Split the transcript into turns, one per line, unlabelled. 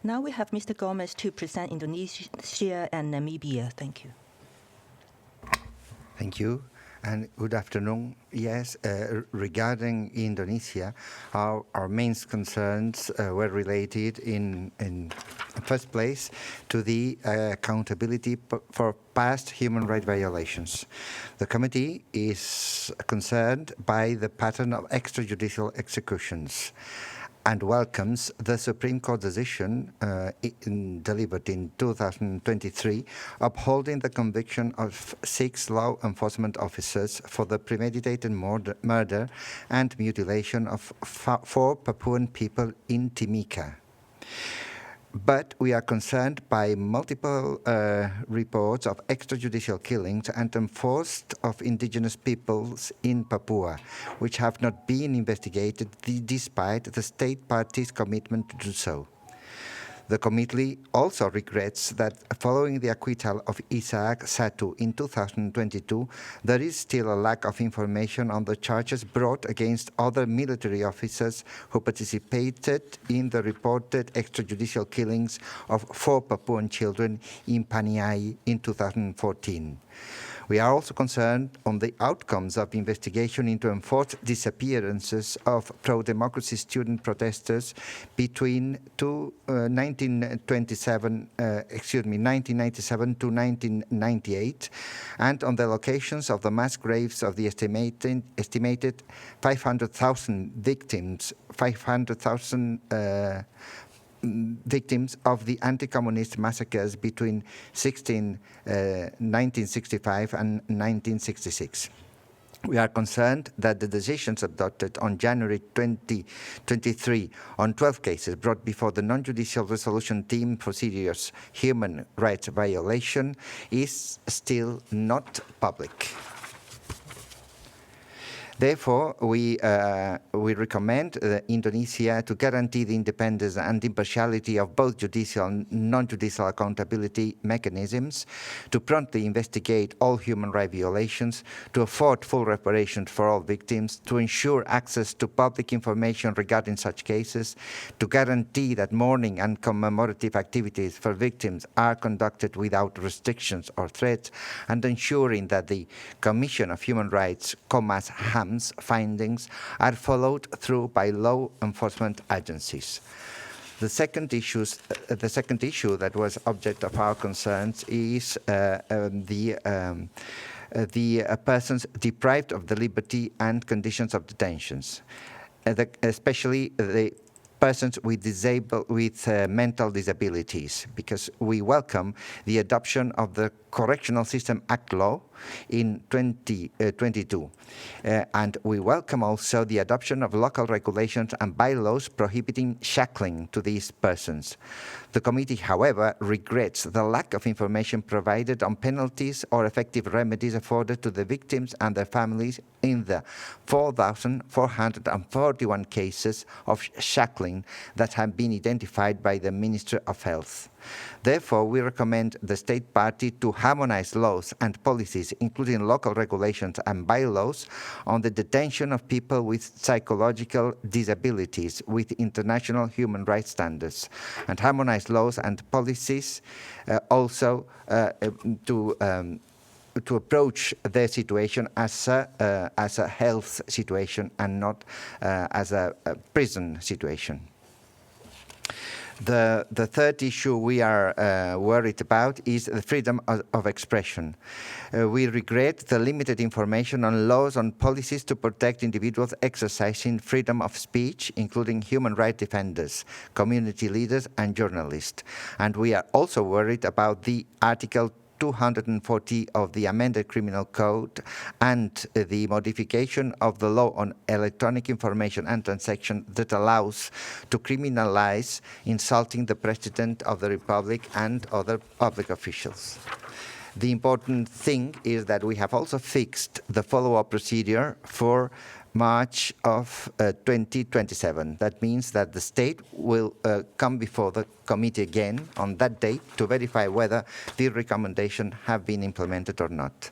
Now we have Mr. Gomez to present Indonesia and Namibia. Thank you.
Thank you, and good afternoon. Yes, regarding Indonesia, our main concerns were related in first place to the accountability for past human rights violations. The committee is concerned by the pattern of extrajudicial executions and welcomes the Supreme Court decision delivered in 2023 upholding the conviction of 6 law enforcement officers for the premeditated murder and mutilation of 4 Papuan people in Timika. But we are concerned by multiple reports of extrajudicial killings and unforced of indigenous peoples in Papua, which have not been investigated despite the state party's commitment to do so. The committee also regrets that following the acquittal of Isaac Satu in 2022, there is still a lack of information on the charges brought against other military officers who participated in the reported extrajudicial killings of 4 Papuan children in Paniai in 2014. We are also concerned on the outcomes of investigation into enforced disappearances of pro-democracy student protesters between 1997 to 1998, and on the locations of the mass graves of the estimated 500,000 victims, victims of the anti-communist massacres between 1965 and 1966. We are concerned that the decisions adopted on January 2023 on 12 cases brought before the non-judicial resolution team procedures human rights violation is still not public. Therefore, we recommend Indonesia to guarantee the independence and impartiality of both judicial and non-judicial accountability mechanisms, to promptly investigate all human rights violations, to afford full reparations for all victims, to ensure access to public information regarding such cases, to guarantee that mourning and commemorative activities for victims are conducted without restrictions or threats, and ensuring that the Commission of Human Rights, HAM, findings are followed through by law enforcement agencies. The second issue that was object of our concerns is the persons deprived of the liberty and conditions of detentions, especially the persons with mental disabilities, because we welcome the adoption of the Correctional System Act law in 2022. And we welcome also the adoption of local regulations and bylaws prohibiting shackling to these persons. The committee, however, regrets the lack of information provided on penalties or effective remedies afforded to the victims and their families in the 4,441 cases of shackling that have been identified by the Ministry of Health. Therefore, we recommend the state party to harmonize laws and policies, including local regulations and bylaws, on the detention of people with psychological disabilities with international human rights standards, and harmonize laws and policies also to approach their situation as a health situation and not as a prison situation. The third issue we are worried about is the freedom of expression. We regret the limited information on laws and policies to protect individuals exercising freedom of speech, including human rights defenders, community leaders, and journalists. And we are also worried about the Article 240 of the amended criminal code and the modification of the law on electronic information and transaction that allows to criminalize insulting the President of the Republic and other public officials. The important thing is that we have also fixed the follow-up procedure for March of 2027. That means that the state will come before the committee again on that date to verify whether the recommendations have been implemented or not.